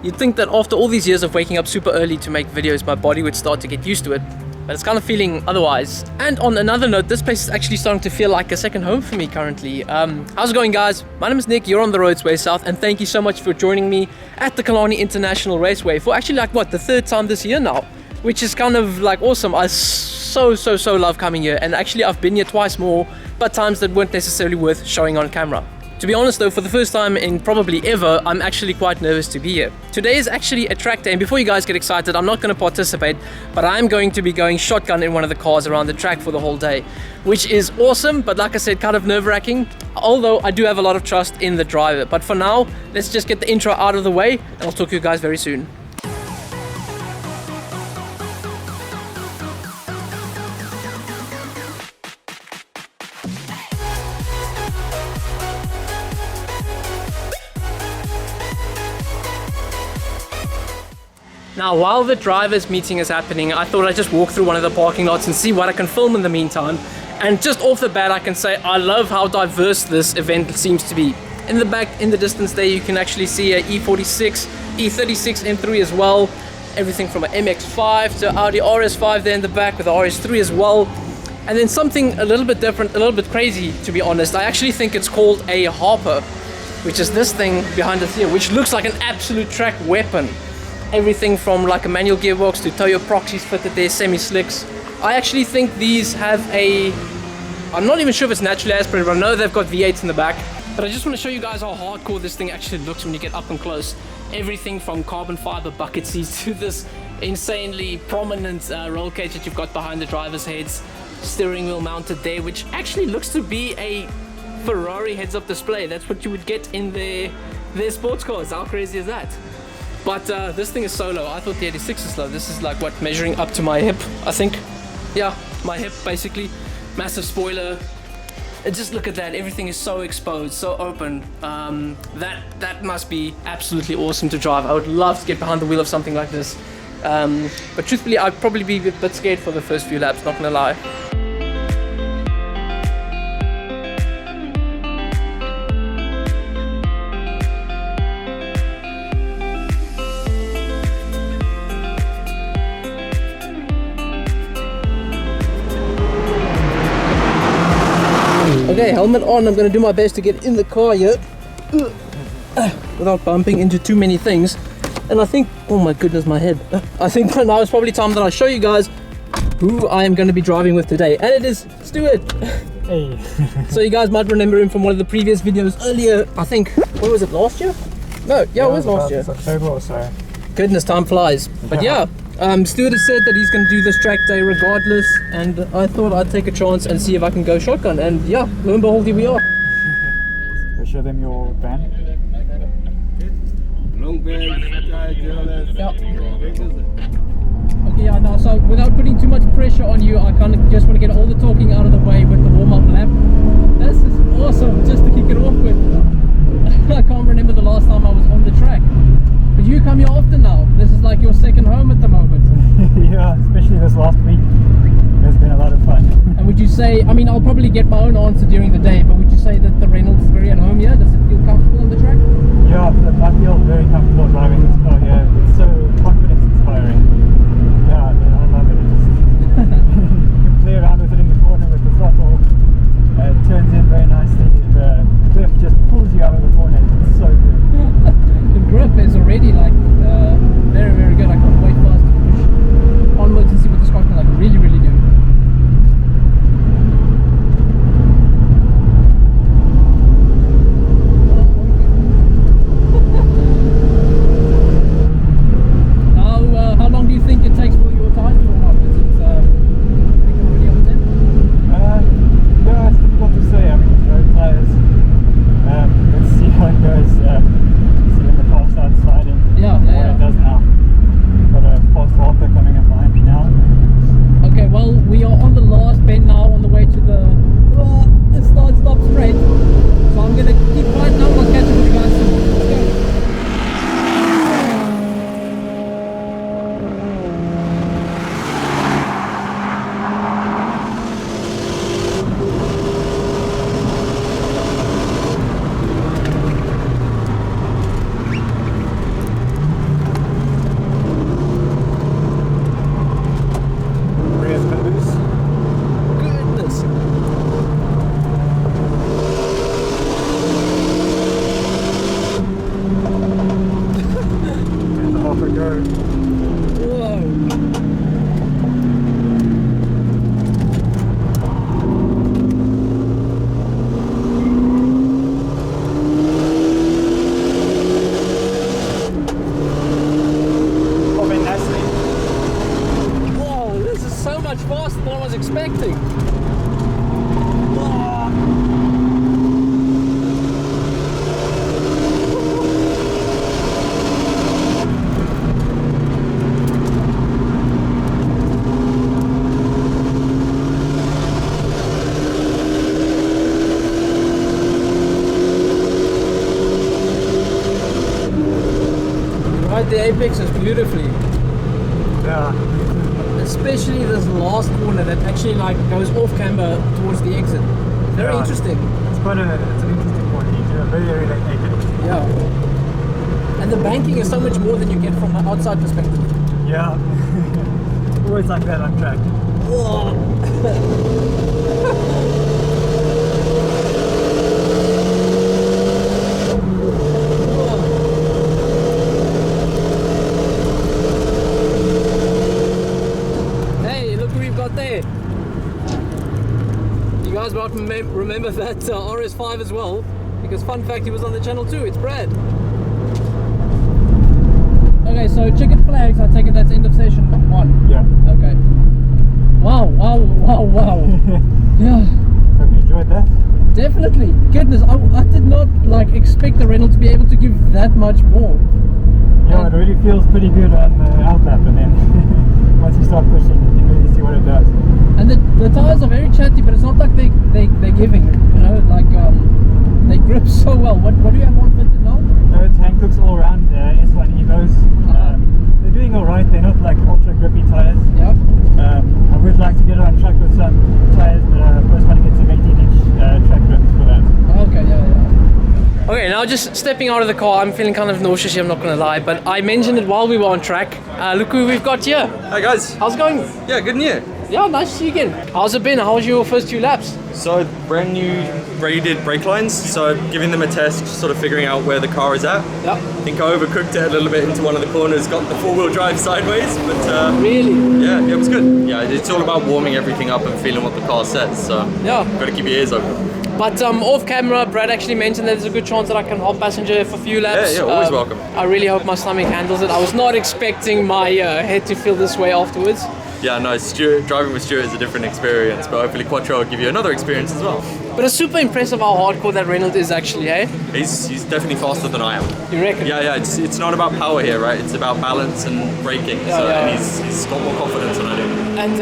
You'd think that after all these years of waking up super early to make videos, my body would start to get used to it, but it's kind of feeling otherwise. And on another note, this place is actually starting to feel like a second home for me currently. How's it going, guys? My name is Nick, you're on the roads way south, and thank you so much for joining me at the Killarney International Raceway for actually like what, the third time this year now, which is kind of like awesome. I so love coming here, and actually I've been here twice more, but times that weren't necessarily worth showing on camera. To be honest though, for the first time in probably ever, I'm actually quite nervous to be here. Today is actually a track day, and before you guys get excited, I'm not going to participate, but I'm going to be going shotgun in one of the cars around the track for the whole day, which is awesome, but like I said, kind of nerve-wracking, although I do have a lot of trust in the driver. But for now, let's just get the intro out of the way, and I'll talk to you guys very soon. Now, while the drivers' meeting is happening, I thought I'd just walk through one of the parking lots and see what I can film in the meantime. And just off the bat, I can say I love how diverse this event seems to be. In the back, in the distance there, you can actually see a E46, E36 M3 as well. Everything from an MX-5 to Audi RS5 there in the back with the RS3 as well. And then something a little bit different, a little bit crazy, to be honest. I actually think it's called a Harper, which is this thing behind us here, which looks like an absolute track weapon. Everything from like a manual gearbox to Toyo proxies fitted there, semi-slicks. I actually think these have a, I'm not even sure if it's naturally aspirated, but I know they've got V8s in the back. But I just want to show you guys how hardcore this thing actually looks when you get up and close. Everything from carbon fiber bucket seats to this insanely prominent roll cage that you've got behind the driver's heads. Steering wheel mounted there, which actually looks to be a Ferrari heads-up display. That's what you would get in their sports cars. How crazy is that? But this thing is so low. I thought the 86 is low. This is like what, measuring up to my hip, I think. Yeah, my hip basically. Massive spoiler. And just look at that. Everything is so exposed, so open. That must be absolutely awesome to drive. I would love to get behind the wheel of something like this. But truthfully, I'd probably be a bit scared for the first few laps, not gonna lie. Okay, helmet on. I'm going to do my best to get in the car here without bumping into too many things. And I think, oh my goodness, my head. I think now it's probably time that I show you guys who I am going to be driving with today. And it is Stuart. Hey. So you guys might remember him from one of the previous videos earlier. I think, when was it, last year? No, yeah, it was last year. October or so. Goodness, time flies. But yeah. Stuart has said that he's going to do this track day regardless, and I thought I'd take a chance and see if I can go shotgun, and yeah, lo and behold, here we are. We'll show them your van. Long van, Yeah. Okay, yeah, now, so without putting too much pressure on you, I kind of just want to get all the talking out of the way with the warm-up lap. This is awesome, just to kick it off with. I can't remember the last time I was on the track. But you come here often now. This is like your second home at the moment. Yeah, especially this last week. It's been a lot of fun. And would you say, I mean, I'll probably get my own answer during the day, but would you say that the Reynolds is very at home here? Does it feel comfortable on the track? Yeah, I feel very comfortable driving this car here. It's so confidence inspiring. Yeah, I love it. You can play around with it in the corner with the throttle. It turns in very nicely. The cliff just pulls you out of the corner. It's so good. The grip is already like very good. I can't wait for us to push onwards and see what this car can like really do. Now, how long do you think it takes for your tire? the apexes beautifully. Yeah. Especially this last corner that actually like goes off camber towards the exit. Very interesting. It's an interesting point. You do a very late naked. Yeah. And the banking is so much more than you get from an outside perspective. Yeah. Always like that on track. Hey, look who we've got there. You guys might remember that RS5 as well, because fun fact, he was on the channel too. It's Brad. Okay, so chicken flags, I take it that's end of session 1. Yeah. Okay. Wow. Yeah. Hope you enjoyed that. Definitely. Goodness, I did not like expect the Renault to be able to give that much more. Yeah, it really feels pretty good on the outlap, and then once you start pushing, you can really see what it does. And the tires are very chatty, but it's not like they're giving, you know, like they grip so well. What do you have on fitted now? Tank hooks all around S1 Evos. They're doing alright, they're not like ultra grippy tires. Yeah. I would like to get it on track with some tires, but I first want to get some 18-inch track grips for that. Okay, yeah. Okay, now just stepping out of the car, I'm feeling kind of nauseous here, I'm not going to lie, but I mentioned it while we were on track. Look who we've got here. Hi guys. How's it going? Yeah, good and you? Yeah, nice to see you again. How's it been? How was your first 2 laps? So brand new braided brake lines, so giving them a test, sort of figuring out where the car is at. Yeah. I think I overcooked it a little bit into one of the corners, got the 4-wheel drive sideways, but Really? yeah, it was good. Yeah, it's all about warming everything up and feeling what the car says, so Yeah. got to keep your ears open. But off camera, Brad actually mentioned that there's a good chance that I can hop passenger for a few laps. Yeah, always welcome. I really hope my stomach handles it. I was not expecting my head to feel this way afterwards. Yeah, no, driving with Stuart is a different experience, but hopefully Quattro will give you another experience as well. But it's super impressive how hardcore that Renault is actually, eh? He's definitely faster than I am. You reckon? Yeah, it's not about power here, right? It's about balance and braking. Yeah. And he's got more confidence than I do. And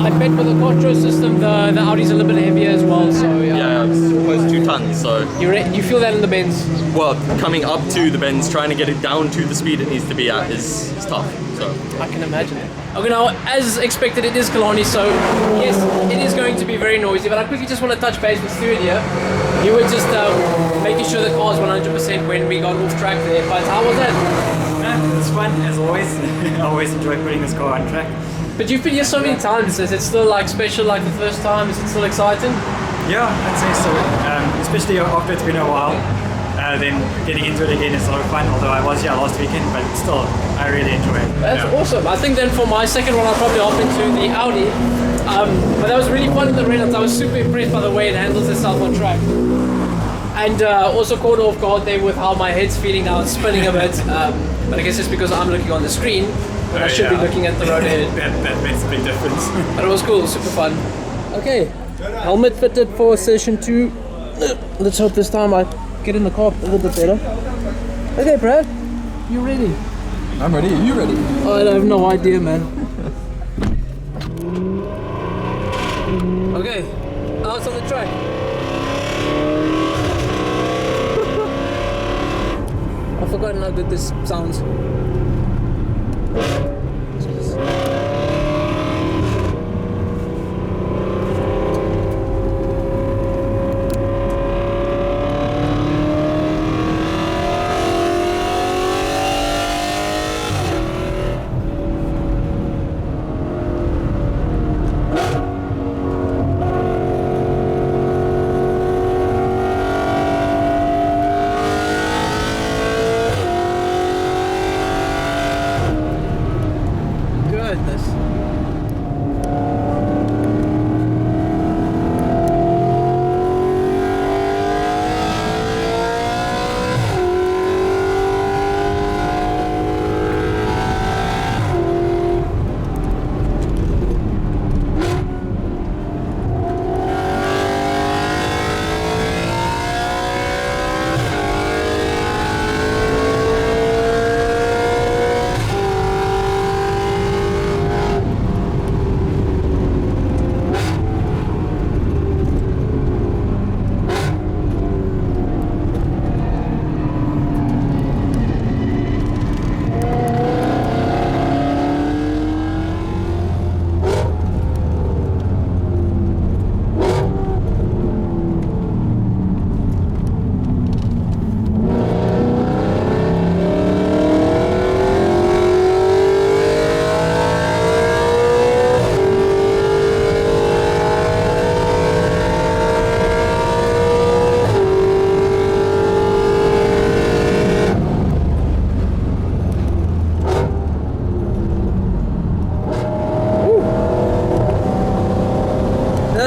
I bet with the Quattro system, the Audi's a little bit heavier as well, so yeah. Yeah, it's almost 2 tons, so... You feel that in the Benz? Well, coming up to the bends, trying to get it down to the speed it needs to be at is tough, so... I can imagine. Okay, now, as expected, it is Killarney, so yes, it is going to be very noisy, but I quickly just want to touch base with Stuart here. You were just making sure the car is 100% when we got off track there, but how was that? It's fun, as always. I always enjoy putting this car on track. But you've been here so many times, is it still like special like the first time? Is it still exciting? Yeah, I'd say so. Especially after it's been a while. Then getting into it again is a lot of fun, although I was here last weekend, but still, I really enjoy it. That's awesome. I think then for my second one, I'll probably hop into the Audi. But that was really fun in the Renault. I was super impressed by the way it handles itself on track. And also caught off guard there with how my head's feeling now, it's spinning a bit. But I guess it's because I'm looking on the screen, but I should be looking at the road ahead. that makes a big difference. But it was cool, super fun. Okay, helmet fitted for session 2. Let's hope this time I get in the car a little bit better. Okay, Brad, you ready? I'm ready. Are you ready? I have no idea, man. Okay, out on the track. I've forgotten how good this sounds.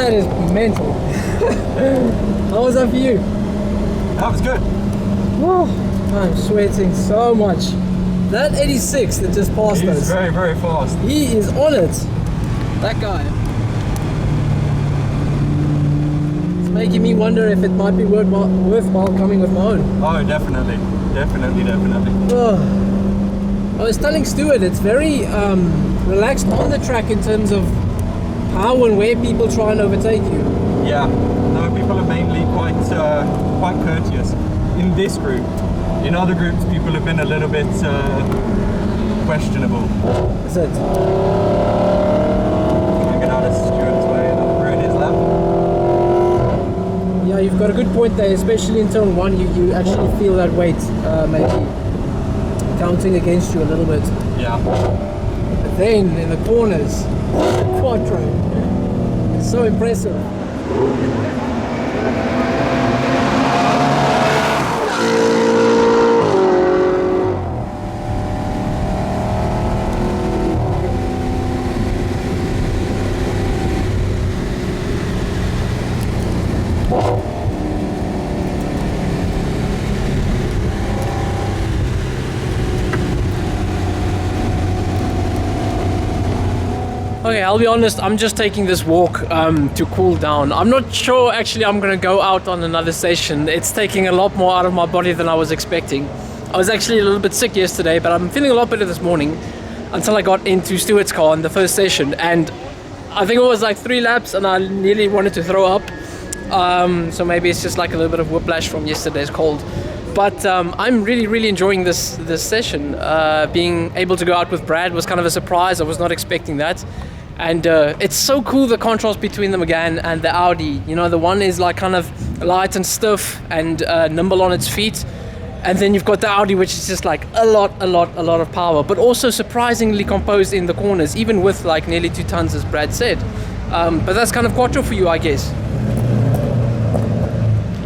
That is mental. How was that for you? That was good. Oh, I'm sweating so much. That 86 that just passed us. He's very, very fast. He is on it. That guy. It's making me wonder if it might be worthwhile coming with my own. Oh, definitely. Definitely. I was telling Stuart, it's very relaxed on the track in terms of how and where people try and overtake you. Yeah. No, people are mainly quite courteous in this group. In other groups, people have been a little bit questionable. That's it. Can get out of Stuart's way and ruin his lap? Yeah, you've got a good point there, especially in turn 1, you actually feel that weight maybe counting against you a little bit. Yeah. But then in the corners, quattro, it's so impressive. Okay, I'll be honest, I'm just taking this walk to cool down. I'm not sure actually I'm gonna go out on another session. It's taking a lot more out of my body than I was expecting. I was actually a little bit sick yesterday, but I'm feeling a lot better this morning until I got into Stuart's car in the first session, and I think it was like 3 laps and I nearly wanted to throw up. So maybe it's just like a little bit of whiplash from yesterday's cold. But I'm really enjoying this session. Being able to go out with Brad was kind of a surprise. I was not expecting that. And it's so cool, the contrast between them again and the Audi. You know, the one is like kind of light and stiff and nimble on its feet. And then you've got the Audi, which is just like a lot of power, but also surprisingly composed in the corners, even with like nearly 2 tons, as Brad said. But that's kind of quattro for you, I guess.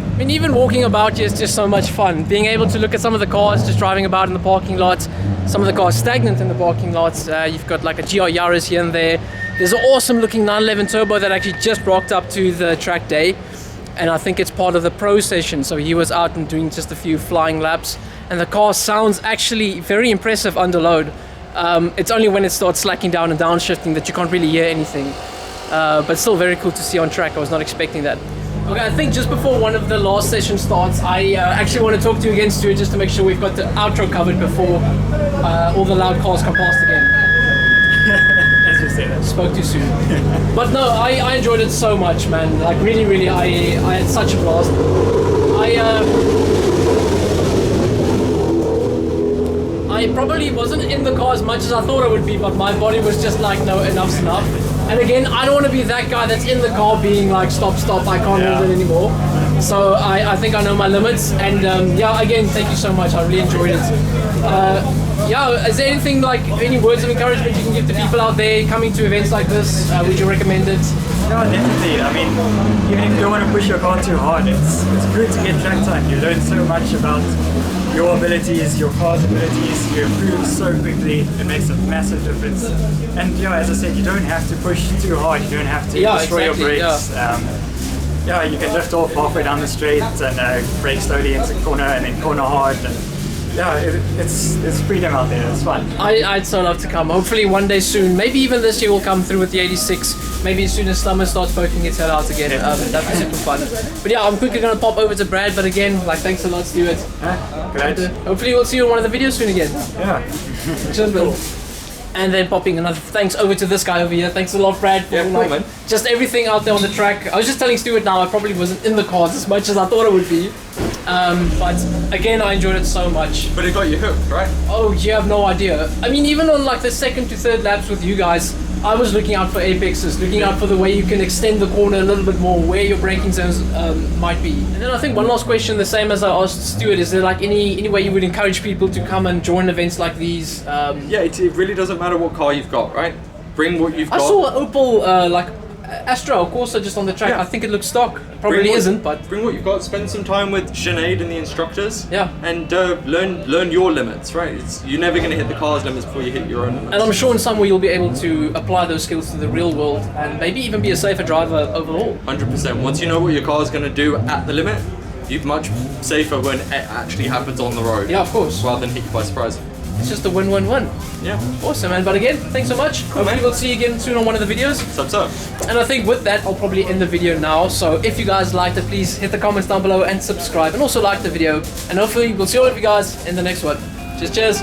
I mean, even walking about here is just so much fun. Being able to look at some of the cars just driving about in the parking lots, some of the cars stagnant in the parking lots. You've got like a GR Yaris here and there. There's an awesome looking 911 Turbo that actually just rocked up to the track day. And I think it's part of the pro session. So he was out and doing just a few flying laps. And the car sounds actually very impressive under load. It's only when it starts slacking down and downshifting that you can't really hear anything. But still very cool to see on track. I was not expecting that. Okay, I think just before one of the last session starts, I actually want to talk to you again, Stuart, just to make sure we've got the outro covered before all the loud cars come past again. As you said. Spoke too soon. But no, I enjoyed it so much, man. Like really, I had such a blast. I probably wasn't in the car as much as I thought I would be, but my body was just like, no, enough's enough. And again, I don't want to be that guy that's in the car being like, stop, I can't hold it anymore. So I think I know my limits. And yeah, again, thank you so much. I really enjoyed it. Yeah, is there anything like, any words of encouragement you can give to people out there coming to events like this? Would you recommend it? Yeah, definitely. I mean, even if you don't want to push your car too hard, it's good to get track time. You learn so much about your abilities, your car's abilities. You improve so quickly. It makes a massive difference. And you know, as I said, you don't have to push too hard. You don't have to destroy your brakes. Yeah, you can lift off halfway down the straight and brake slowly into the corner and then corner hard. And yeah, it's freedom out there. It's fun. I'd so love to come. Hopefully one day soon. Maybe even this year we'll come through with the 86. Maybe as soon as summer starts poking its head out again. That'd be super fun. But yeah, I'm quickly gonna pop over to Brad. But again, like, thanks a lot, Stuart. Great. Hopefully we'll see you in one of the videos soon again. Yeah. Cool. And then popping another thanks over to this guy over here. Thanks a lot, Brad, for like, just everything out there on the track. I was just telling Stuart now, I probably wasn't in the cars as much as I thought I would be. But again, I enjoyed it so much. But it got you hooked, right? Oh, you have no idea. I mean, even on like the 2nd to 3rd laps with you guys, I was looking out for apexes, looking out for the way you can extend the corner a little bit more, where your braking zones might be. And then I think one last question, the same as I asked Stuart, is there like any way you would encourage people to come and join events like these? Yeah, it really doesn't matter what car you've got, right? Bring what you've got. I saw Opel like Astro, of course, just on the track. Yeah. I think it looks stock. Probably isn't, but bring what you've got. Spend some time with Sinead and the instructors. Yeah. And learn your limits. Right. You're never going to hit the car's limits before you hit your own limits. and I'm sure in some way you'll be able to apply those skills to the real world and maybe even be a safer driver overall. 100%. Once you know what your car's going to do at the limit, you're much safer when it actually happens on the road. Yeah, of course. Rather than hit you by surprise. It's just a win-win-win. Yeah. Awesome, man. But again, thanks so much. Hopefully man. we'll see you again soon on one of the videos. Sup. And I think with that, I'll probably end the video now. So if you guys liked it, please hit the comments down below and subscribe. And also like the video. And hopefully we'll see all of you guys in the next one. Cheers.